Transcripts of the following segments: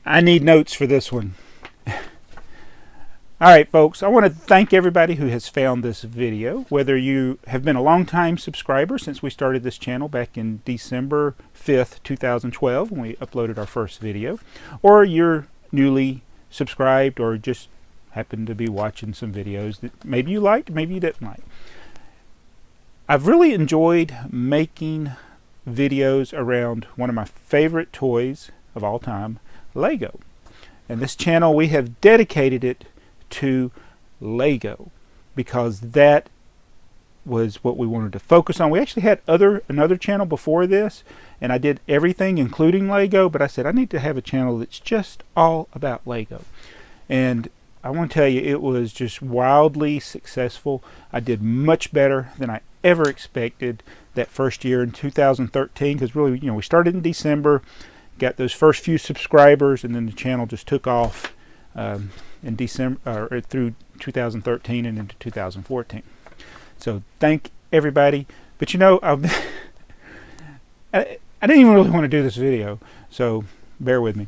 I need notes for this one. Alright folks, I want to thank everybody who has found this video, whether you have been a long time subscriber since we started this channel back in December 5th, 2012 when we uploaded our first video, or you're newly subscribed or just happen to be watching some videos that maybe you liked, maybe you didn't like. I've really enjoyed making videos around one of my favorite toys of all time, Lego. And this channel, we have dedicated it to Lego because that was what we wanted to focus on. We actually had another channel before this, and I did everything including Lego, but I said I need to have a channel that's just all about Lego. And I want to tell you, it was just wildly successful. I did much better than I ever expected that first year in 2013, because really, we started in December, got those first few subscribers, and then the channel just took off in December or through 2013 and into 2014. So thank everybody. But I didn't even really want to do this video, so bear with me.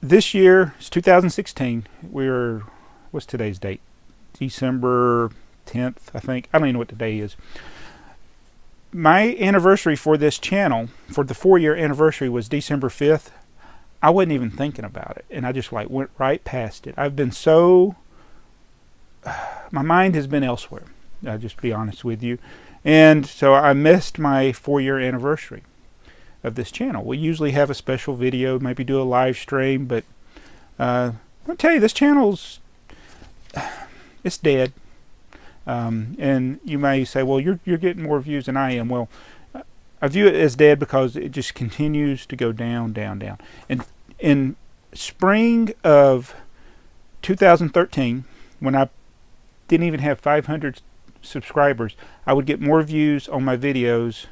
This year is 2016. What's today's date? December 10th, I think. I don't even know what the day is. My anniversary for this channel, for the 4-year anniversary, was December 5th. I wasn't even thinking about it, and I just went right past it. I've been my mind has been elsewhere, I'll just be honest with you. And so I missed my 4-year anniversary of this channel. We usually have a special video, maybe do a live stream, but I'll tell you, this channel's it's dead. And you may say, well, you're getting more views than I am. Well, I view it as dead because it just continues to go down, down, down. And in spring of 2013, when I didn't even have 500 subscribers, I would get more views on my videos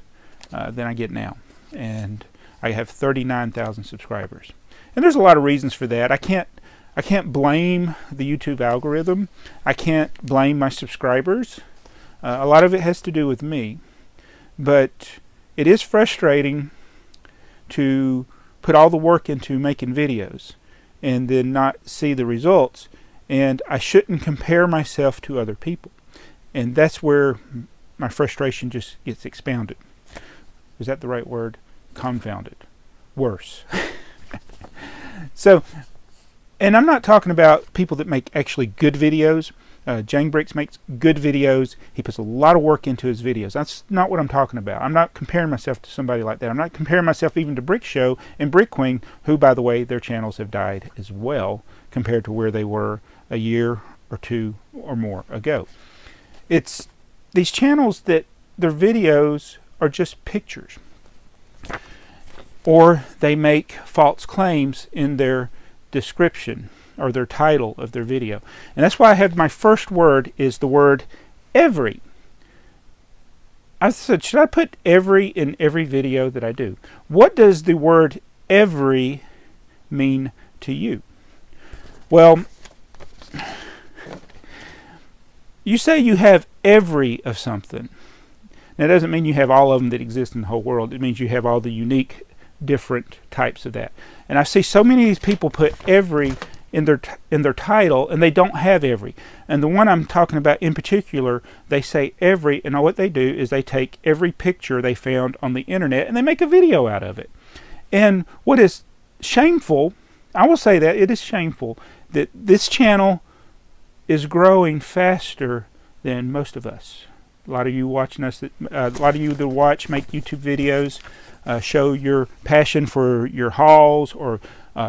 than I get now. And I have 39,000 subscribers. And there's a lot of reasons for that. I can't blame the YouTube algorithm. I can't blame my subscribers. A lot of it has to do with me. But it is frustrating to put all the work into making videos and then not see the results. And I shouldn't compare myself to other people. And that's where my frustration just gets expounded. Is that the right word? Confounded. Worse. So, and I'm not talking about people that make actually good videos. TheyMightBeBricks makes good videos. He puts a lot of work into his videos. That's not what I'm talking about. I'm not comparing myself to somebody like that. I'm not comparing myself even to Brick Show and Brick Queen, who, by the way, their channels have died as well compared to where they were a year or two or more ago. It's these channels that their videos are just pictures, or they make false claims in their description or their title of their video. And that's why I have my first word is the word every. I said, should I put every in every video that I do? What does the word every mean to you? Well, you say you have every of something. That doesn't mean you have all of them that exist in the whole world. It means you have all the unique different types of that. And I see so many of these people put every in their title, and they don't have every. And the one I'm talking about in particular, they say every, and what they do is they take every picture they found on the internet and they make a video out of it. And what is shameful, I will say that it is shameful that this channel is growing faster than most of us. A lot of you watching us, a lot of you that watch make YouTube videos, show your passion for your hauls, or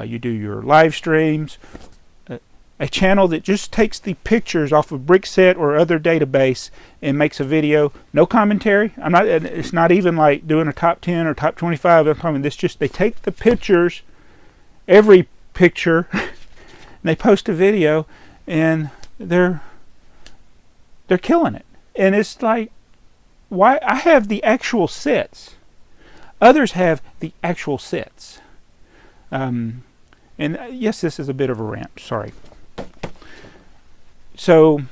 you do your live streams. A channel that just takes the pictures off of Brickset or other database and makes a video, no commentary. It's not even like doing a top 10 or top 25. I'm talking this, just they take the pictures, every picture, and they post a video, and they're killing it. And it's like, why? I have the actual sets. Others have the actual sets. And yes, this is a bit of a rant. Sorry. So,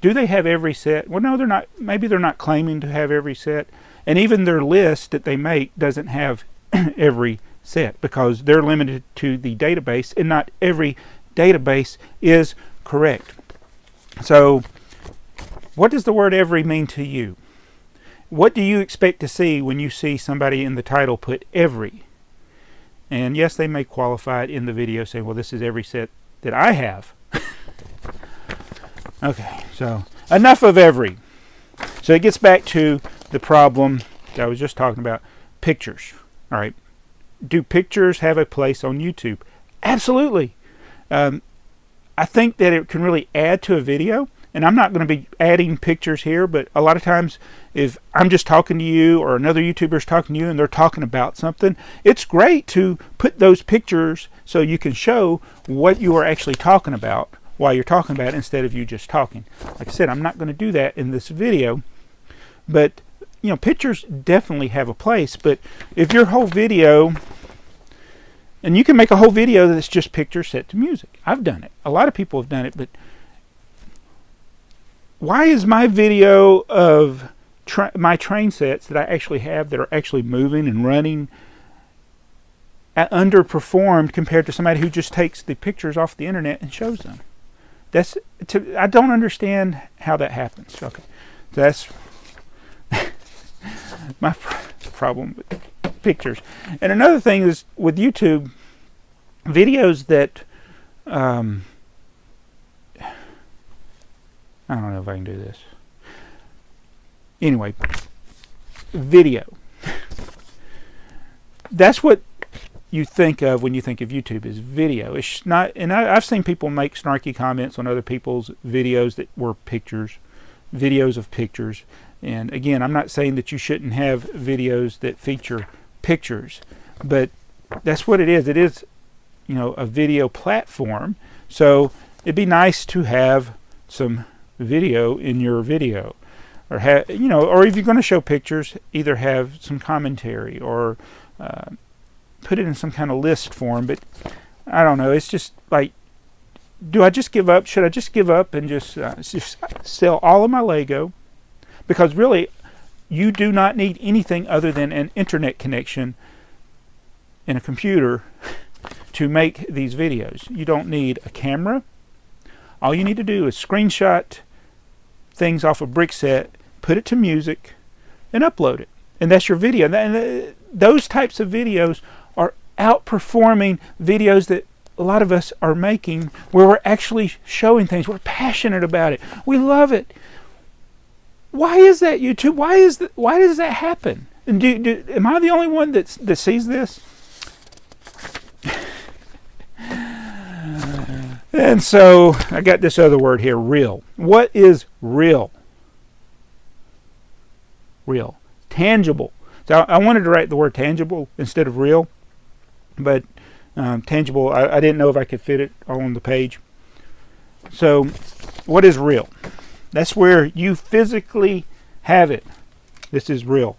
do they have every set? Well, no, they're not. Maybe they're not claiming to have every set. And even their list that they make doesn't have every set, because they're limited to the database, and not every database is correct. So what does the word every mean to you? What do you expect to see when you see somebody in the title put every? And yes, they may qualify it in the video saying, well, this is every set that I have. Okay, so enough of every. So it gets back to the problem that I was just talking about, pictures. All right, do pictures have a place on YouTube? Absolutely. I think that it can really add to a video. And I'm not going to be adding pictures here, but a lot of times if I'm just talking to you or another YouTuber is talking to you and they're talking about something, it's great to put those pictures so you can show what you are actually talking about while you're talking about it, instead of you just talking. Like I said, I'm not going to do that in this video, but you know, pictures definitely have a place. But if your whole video, and you can make a whole video that's just pictures set to music. I've done it. A lot of people have done it, but why is my video of my train sets that I actually have that are actually moving and running underperformed compared to somebody who just takes the pictures off the internet and shows them? I don't understand how that happens. Okay, so that's my problem with pictures. And another thing is with YouTube, videos that I don't know if I can do this. Anyway, video. That's what you think of when you think of YouTube, is video. It's not, and I've seen people make snarky comments on other people's videos that were pictures, videos of pictures. And again, I'm not saying that you shouldn't have videos that feature pictures, but that's what it is. It is, you know, a video platform. So it'd be nice to have some video in your video, or have, you know, or if you're going to show pictures, either have some commentary or put it in some kind of list form. But I don't know, it's just like, do I just give up? Should I just give up and just sell all of my Lego? Because really, you do not need anything other than an internet connection and a computer to make these videos. You don't need a camera. All you need to do is screenshot things off a brick set, put it to music, and upload it. And that's your video. And those types of videos are outperforming videos that a lot of us are making, where we're actually showing things. We're passionate about it. We love it. Why is that, YouTube? Why does that happen? And am I the only one that sees this? And so I got this other word here, real. What is real? Real. Tangible. So I wanted to write the word tangible instead of real, but tangible, I didn't know if I could fit it all on the page. So what is real? That's where you physically have it. This is real.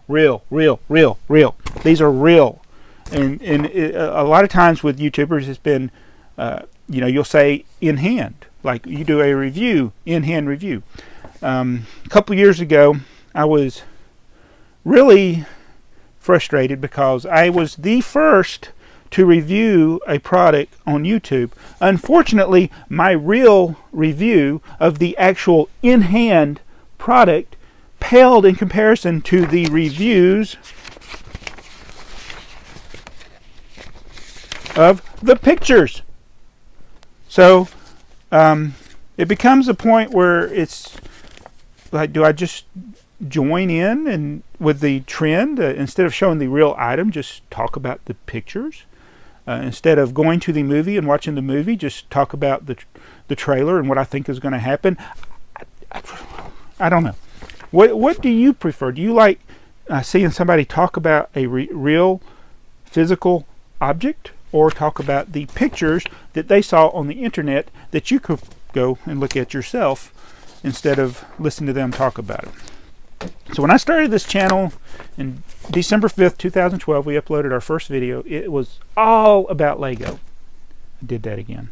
Real, real, real, real. These are real. And a lot of times with YouTubers, it's been, you know, you'll say in hand, like you do a review, in hand review. A couple years ago, I was really frustrated because I was the first to review a product on YouTube. Unfortunately, my real review of the actual in hand product paled in comparison to the reviews of the pictures. So it becomes a point where it's like, do I just join in and with the trend, instead of showing the real item, just talk about the pictures? Instead of going to the movie and watching the movie, just talk about the trailer and what I think is going to happen. I don't know. What do you prefer? Do you like seeing somebody talk about a real physical object, or talk about the pictures that they saw on the internet that you could go and look at yourself instead of listen to them talk about it? So when I started this channel in December 5th, 2012, we uploaded our first video. It was all about Lego. I did that again.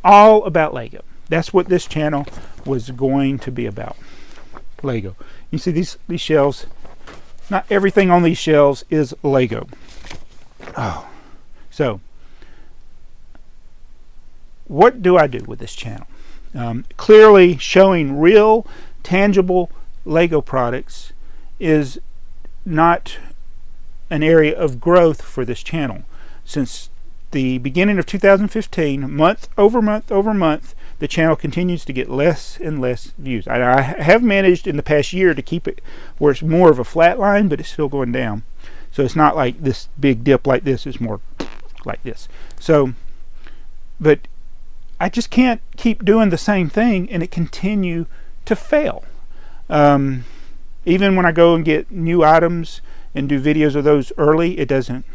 All about Lego. That's what this channel was going to be about. Lego. You see these shelves, Not everything on these shelves is Lego. Oh, so what do I do with this channel? Clearly showing real, tangible Lego products is not an area of growth for this channel. Since the beginning of 2015, month over month over month, the channel continues to get less and less views. I have managed in the past year to keep it where it's more of a flat line, but it's still going down. So it's not like this big dip like this, it's more like this. So, but I just can't keep doing the same thing and it continue to fail. Even when I go and get new items and do videos of those early, it doesn't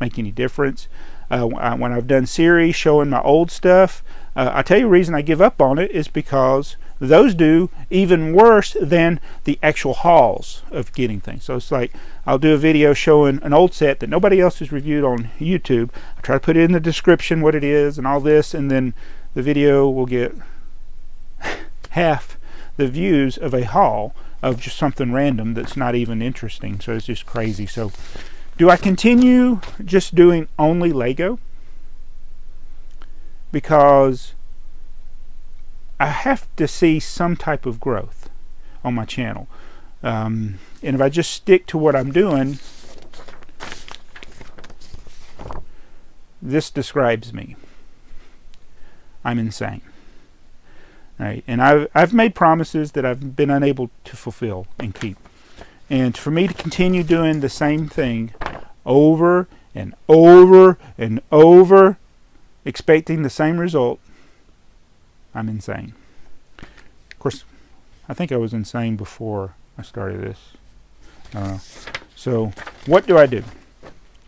make any difference. When I've done series showing my old stuff, I tell you the reason I give up on it is because those do even worse than the actual hauls of getting things. So it's like I'll do a video showing an old set that nobody else has reviewed on YouTube. I try to put it in the description what it is and all this, and then the video will get half the views of a haul of just something random that's not even interesting. So it's just crazy. So do I continue just doing only Lego? Because I have to see some type of growth on my channel. And if I just stick to what I'm doing, this describes me. I'm insane. Right? And I've made promises that I've been unable to fulfill and keep. And for me to continue doing the same thing over and over and over, expecting the same result, I'm insane. Of course, I think I was insane before I started this. So what do I do?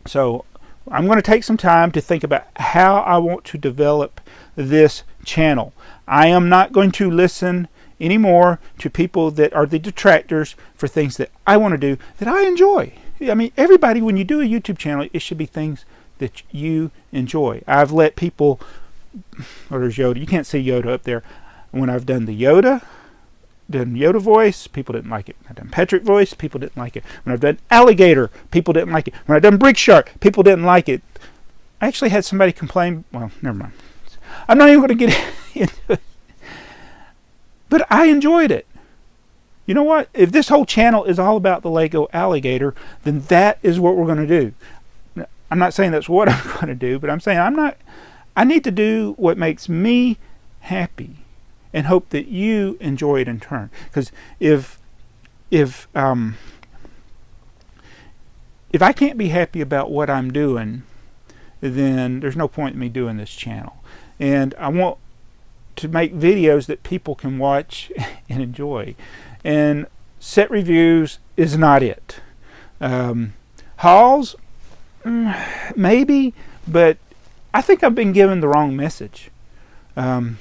So I'm going to take some time to think about how I want to develop this channel. I am not going to listen anymore to people that are the detractors for things that I want to do that I enjoy. I mean, everybody, when you do a YouTube channel, it should be things that you enjoy. I've let people, or there's Yoda, you can't see Yoda up there. When I've done the Yoda voice, people didn't like it. I've done Patrick voice, people didn't like it. When I've done Alligator, people didn't like it. When I've done Brick Shark, people didn't like it. I actually had somebody complain, well, never mind. I'm not even going to get into it. But I enjoyed it. You know what? If this whole channel is all about the Lego alligator, then that is what we're going to do. I'm not saying that's what I'm going to do, but I'm saying I need to do what makes me happy and hope that you enjoy it in turn. Because if I can't be happy about what I'm doing, then there's no point in me doing this channel. And I want to make videos that people can watch and enjoy. And set reviews is not it. Hauls, maybe, but I think I've been given the wrong message. I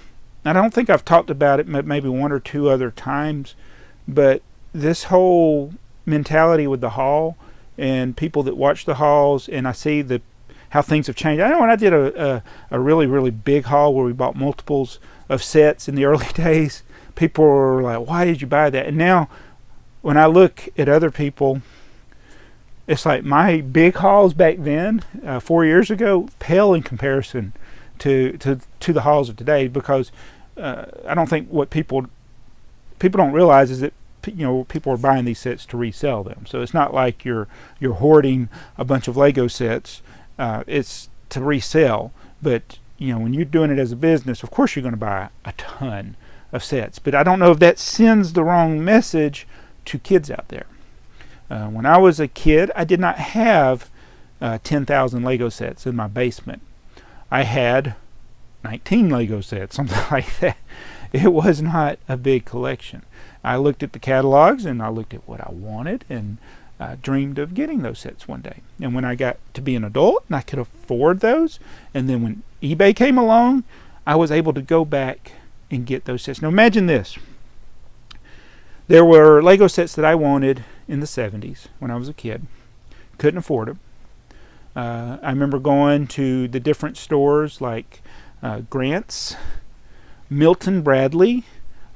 don't think I've talked about it maybe one or two other times, but this whole mentality with the haul and people that watch the hauls, and I see how things have changed. I know when I did a really, really big haul where we bought multiples of sets in the early days, people were like, why did you buy that? And now when I look at other people, it's like my big hauls back then, 4 years ago, pale in comparison to the hauls of today, because I don't think what people don't realize is that people are buying these sets to resell them. So it's not like you're hoarding a bunch of Lego sets. It's to resell. But when you're doing it as a business, of course you're going to buy a ton of sets. But I don't know if that sends the wrong message to kids out there. When I was a kid, I did not have 10,000 Lego sets in my basement. I had 19 Lego sets, something like that. It was not a big collection. I looked at the catalogs and I looked at what I wanted, and I dreamed of getting those sets one day. And when I got to be an adult and I could afford those, and then when eBay came along, I was able to go back and get those sets. Now imagine this. There were Lego sets that I wanted in the 70s when I was a kid. Couldn't afford them. I remember going to the different stores like Grant's, Milton Bradley,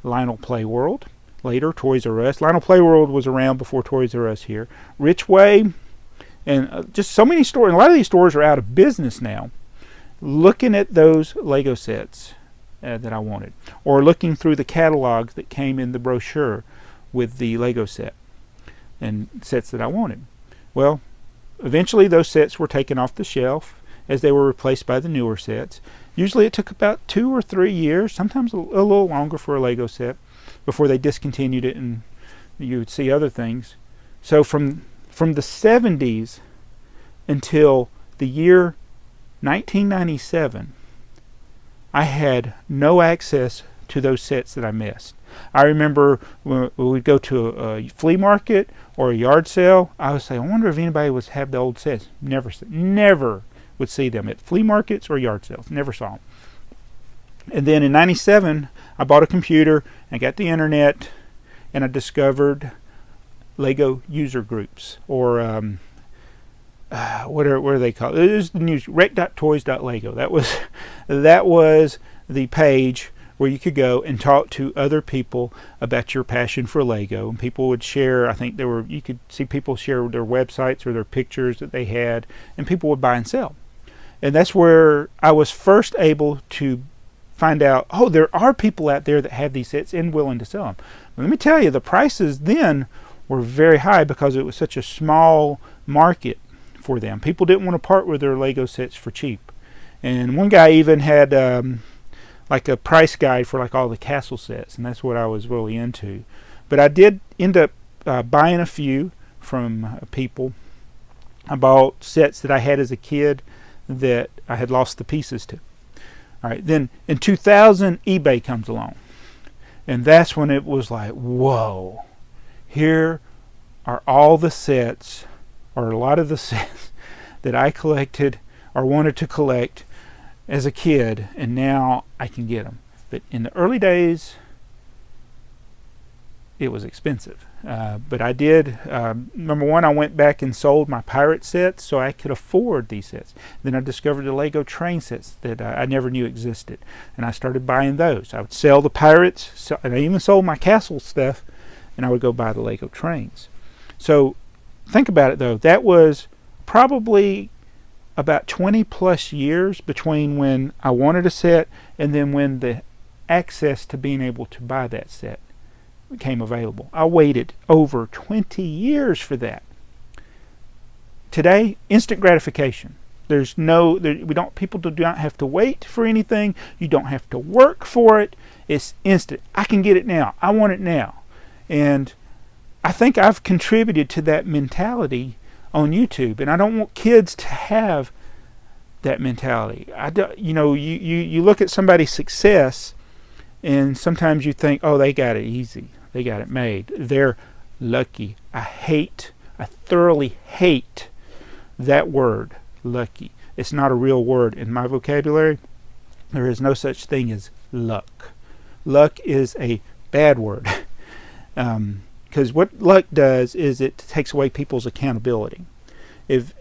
Lionel Play World, later, Toys R Us. Lionel Play World was around before Toys R Us here. Rich Way, and just so many stores. A lot of these stores are out of business now. Looking at those Lego sets that I wanted, or looking through the catalogs that came in the brochure with the Lego set and sets that I wanted. Well, eventually those sets were taken off the shelf as they were replaced by the newer sets. Usually it took about 2 or 3 years, sometimes a little longer for a Lego set, before they discontinued it and you would see other things. So from the 70s until the year 1997, I had no access to those sets that I missed. I remember when we'd go to a flea market or a yard sale, I would say, I wonder if anybody would have the old sets. Never would see them at flea markets or yard sales. Never saw them. And then in 97, I bought a computer, I got the internet, and I discovered Lego user groups, or what are they called? It was the news, rec.toys.lego. That was the page where you could go and talk to other people about your passion for Lego, and people would share. I think you could see people share their websites or their pictures that they had, and people would buy and sell. And that's where I was first able to find out, oh, there are people out there that have these sets and willing to sell them. But let me tell you, the prices then were very high because it was such a small market for them. People didn't want to part with their Lego sets for cheap. And one guy even had like a price guide for like all the castle sets, and that's what I was really into. But I did end up buying a few from people. I bought sets that I had as a kid that I had lost the pieces to. All right, then in 2000, eBay comes along, and that's when it was like, whoa, here are all the sets, or a lot of the sets that I collected or wanted to collect as a kid, and now I can get them. But in the early days, it was expensive. But I did, number one, I went back and sold my pirate sets so I could afford these sets. Then I discovered the Lego train sets that I never knew existed, and I started buying those. I would sell the pirates, and I even sold my castle stuff, and I would go buy the Lego trains. So think about it though, that was probably about 20 plus years between when I wanted a set and then when the access to being able to buy that set became available. I waited over 20 years for that. Today, instant gratification. People do not have to wait for anything. You don't have to work for it. It's instant. I can get it now. I want it now. And I think I've contributed to that mentality on YouTube, and I don't want kids to have that mentality. You look at somebody's success, and sometimes you think, oh, they got it easy. They got it made. They're lucky. I thoroughly hate that word, lucky. It's not a real word in my vocabulary. There is no such thing as luck. Luck is a bad word. Because what luck does is it takes away people's accountability. If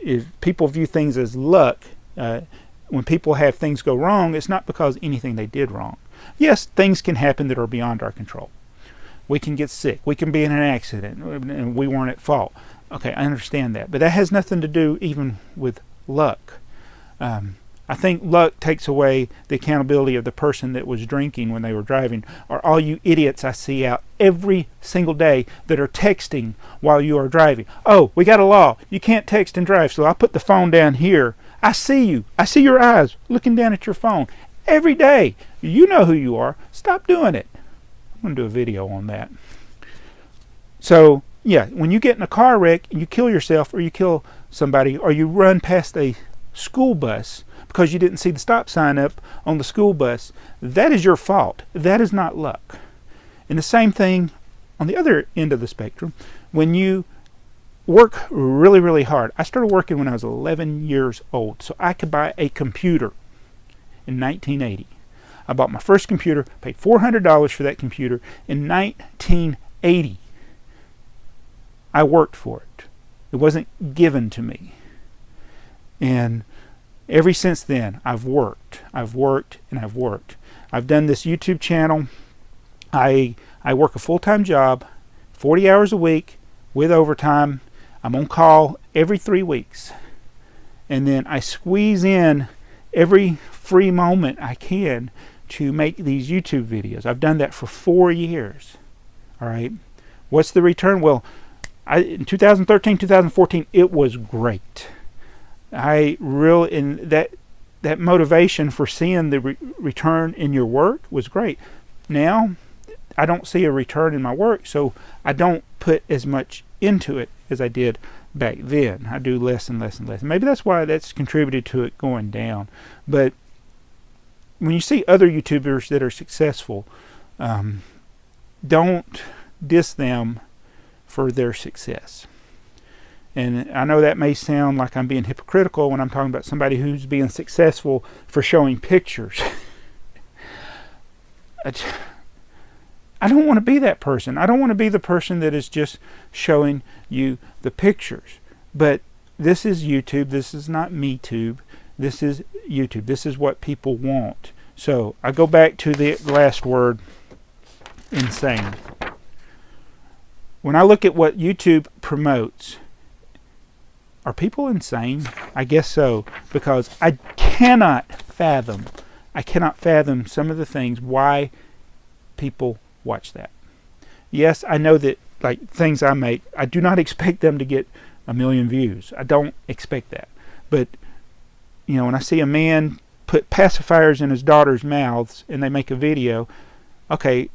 people view things as luck, when people have things go wrong, it's not because anything they did wrong. Yes, things can happen that are beyond our control. We can get sick. We can be in an accident, and we weren't at fault. Okay, I understand that. But that has nothing to do even with luck. I think luck takes away the accountability of the person that was drinking when they were driving, or all you idiots I see out every single day that are texting while you are driving. Oh, we got a law. You can't text and drive, so I'll put the phone down here. I see you. I see your eyes looking down at your phone every day. You know who you are. Stop doing it. I'm going to do a video on that. So, yeah, when you get in a car wreck and you kill yourself or you kill somebody or you run past a school bus because you didn't see the stop sign up on the school bus, that is your fault. That is not luck. And the same thing on the other end of the spectrum, when you work really, really hard. I started working when I was 11 years old, so I could buy a computer in 1980. I bought my first computer, paid $400 for that computer in 1980. I worked for it. It wasn't given to me. And ever since then, I've worked, and I've worked. I've done this YouTube channel I work a full-time job, 40 hours a week with overtime. I'm on call every 3 weeks. And then I squeeze in every free moment I can to make these YouTube videos. I've done that for 4 years. All right. What's the return? Well, in 2013, 2014, it was great. That motivation for seeing the return in your work was great. Now, I don't see a return in my work, so I don't put as much into it as I did back then. I do less and less and less. Maybe that's why that's contributed to it going down. But when you see other YouTubers that are successful, don't diss them for their success. And I know that may sound like I'm being hypocritical when I'm talking about somebody who's being successful for showing pictures. I don't want to be that person. I don't want to be the person that is just showing you the pictures. But this is YouTube. This is not MeTube. This is YouTube. This is what people want. So I go back to the last word, insane. When I look at what YouTube promotes, are people insane? I guess so, because I cannot fathom some of the things why people watch that. Yes, I know that like things I make, I do not expect them to get 1 million views. I don't expect that. But when I see a man put pacifiers in his daughter's mouths and they make a video, okay,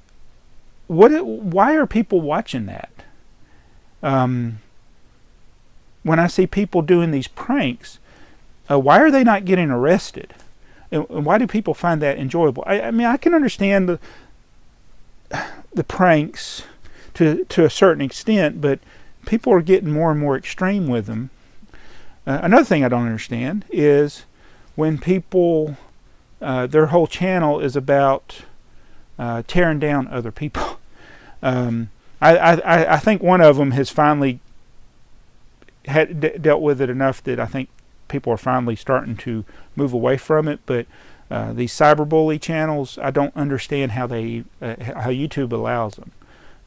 why are people watching that? When I see people doing these pranks, why are they not getting arrested? And why do people find that enjoyable? I mean, I can understand the pranks to a certain extent, but people are getting more and more extreme with them. Another thing I don't understand is when people, their whole channel is about tearing down other people. I think one of them has finally dealt with it enough that I think people are finally starting to move away from it. But these cyberbully channels, I don't understand how YouTube allows them.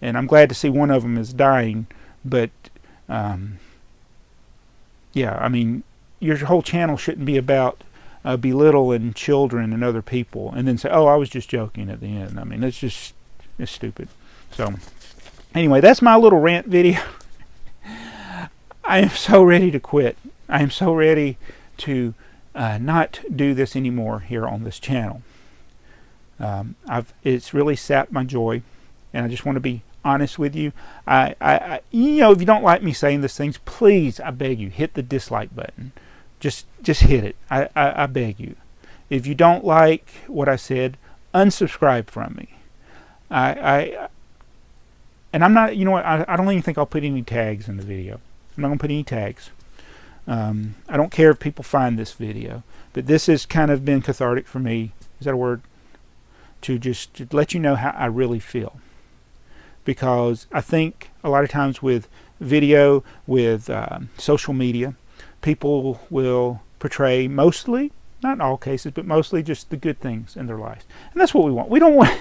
And I'm glad to see one of them is dying. But yeah, I mean, your whole channel shouldn't be about belittling children and other people, and then say, "Oh, I was just joking" at the end. I mean, it's stupid. So anyway, that's my little rant video. I am so ready to quit. I am so ready to not do this anymore here on this channel. It's really sapped my joy, and I just want to be honest with you. If you don't like me saying these things, please, I beg you, hit the dislike button. Just hit it. I beg you. If you don't like what I said, unsubscribe from me. And I'm not. You know what? I don't even think I'll put any tags in the video. I'm not going to put any tags. I don't care if people find this video, but this has kind of been cathartic for me. Is that a word? To let you know how I really feel. Because I think a lot of times with video, with social media, people will portray mostly, not in all cases, but mostly just the good things in their lives, and that's what we want. We don't want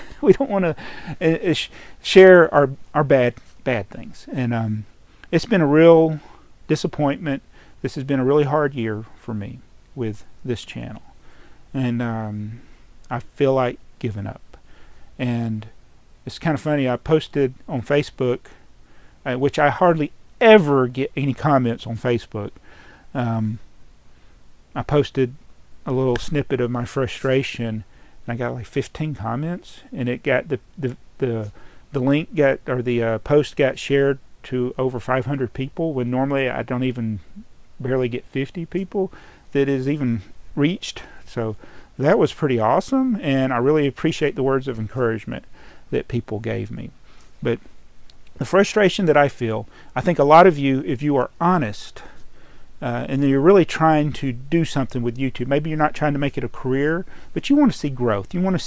to share our bad things. And it's been a real disappointment. This has been a really hard year for me with this channel, and I feel like giving up. And it's kind of funny. I posted on Facebook, which I hardly ever get any comments on Facebook. I posted a little snippet of my frustration, and I got like 15 comments, and it got the link got, or the post got shared to over 500 people, when normally I don't even barely get 50 people that is even reached. So that was pretty awesome, and I really appreciate the words of encouragement that people gave me. But the frustration that I feel, I think a lot of you, if you are honest, and you're really trying to do something with YouTube, maybe you're not trying to make it a career, but you want to see growth. You want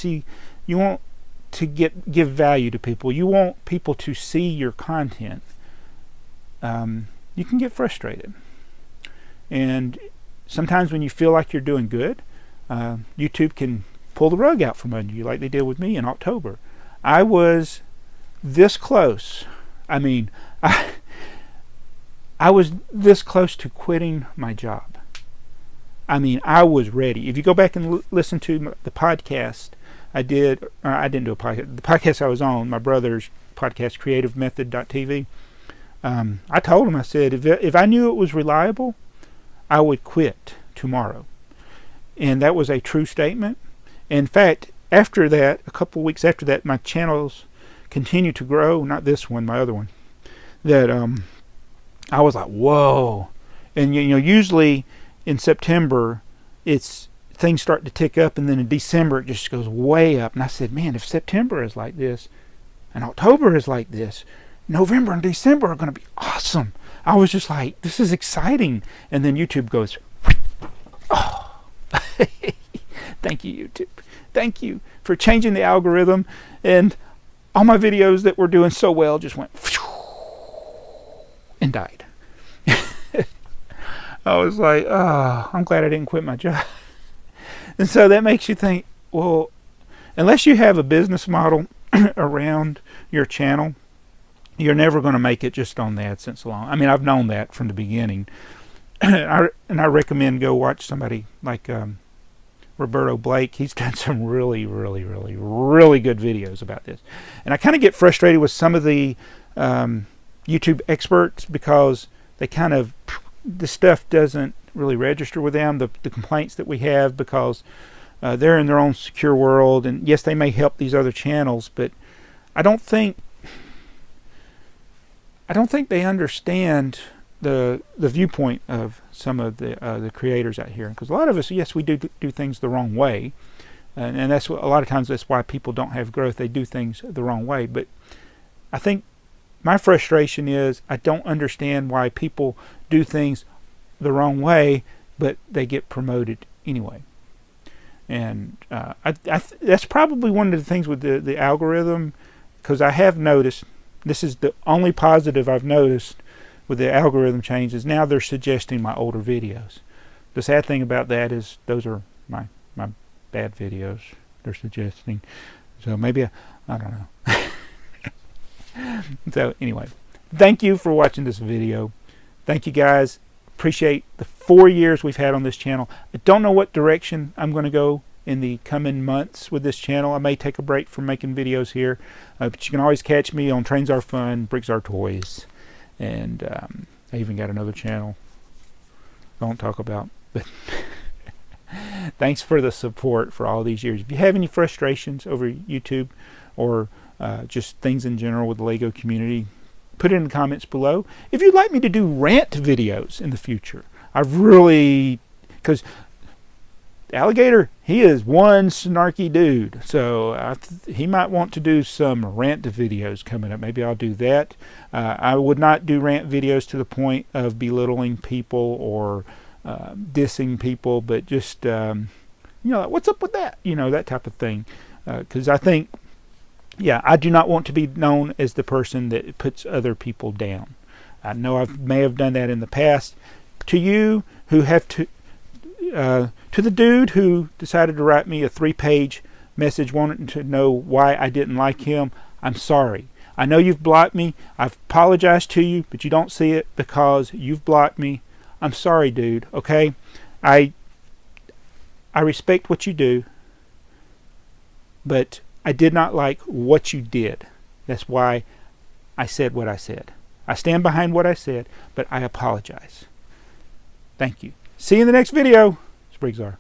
to give value to people. You want people to see your content. You can get frustrated. And sometimes when you feel like you're doing good, YouTube can pull the rug out from under you, like they did with me in October. I was this close. I mean, I was this close to quitting my job. I mean, I was ready. If you go back and listen to the podcast I did, or I didn't do a podcast. The podcast I was on, my brother's podcast, creativemethod.tv, I told him, I said, if I knew it was reliable, I would quit tomorrow. And that was a true statement. In fact, after that, a couple of weeks after that, my channels continued to grow. Not this one, my other one. That I was like, whoa. And you know, usually in September, things start to tick up, and then in December it just goes way up. And I said, man, if September is like this, and October is like this, November and December are going to be awesome. I was just like, this is exciting. And then YouTube goes, oh, thank you, YouTube. Thank you for changing the algorithm. And all my videos that were doing so well just went and died. I was like, oh, I'm glad I didn't quit my job. And so that makes you think, well, unless you have a business model around your channel, you're never going to make it just on the AdSense alone. I mean, I've known that from the beginning. And I recommend go watch somebody like Roberto Blake. He's done some really, really, really, really good videos about this. And I kind of get frustrated with some of the YouTube experts because they kind of, the stuff doesn't really register with them, the complaints that we have, because they're in their own secure world. And yes, they may help these other channels, but I don't think they understand the viewpoint of some of the creators out here. Because a lot of us, yes, we do things the wrong way, and that's what, a lot of times that's why people don't have growth. They do things the wrong way. But I think my frustration is I don't understand why people do things the wrong way, but they get promoted anyway. And that's probably one of the things with the algorithm, because I have noticed, this is the only positive I've noticed with the algorithm changes. Now they're suggesting my older videos. The sad thing about that is those are my bad videos they're suggesting. So maybe I don't know. So anyway, thank you for watching this video. Thank you guys. Appreciate the 4 years we've had on this channel. I don't know what direction I'm going to go in the coming months with this channel. I may take a break from making videos here, but you can always catch me on Trains Are Fun, Bricks Are Toys, and I even got another channel I won't talk about. But thanks for the support for all these years. If you have any frustrations over YouTube or just things in general with the Lego community, put it in the comments below. If you'd like me to do rant videos in the future, because Alligator, he is one snarky dude, so he might want to do some rant videos coming up. Maybe I'll do that. I would not do rant videos to the point of belittling people or dissing people, but just you know, what's up with that, you know, that type of thing. Because I think, yeah, I do not want to be known as the person that puts other people down. I know I may have done that in the past. To you who have to the dude who decided to write me a 3-page message wanting to know why I didn't like him, I'm sorry. I know you've blocked me. I've apologized to you, but you don't see it because you've blocked me. I'm sorry, dude, okay? I respect what you do, but I did not like what you did. That's why I said what I said. I stand behind what I said, but I apologize. Thank you. See you in the next video. Briggs are.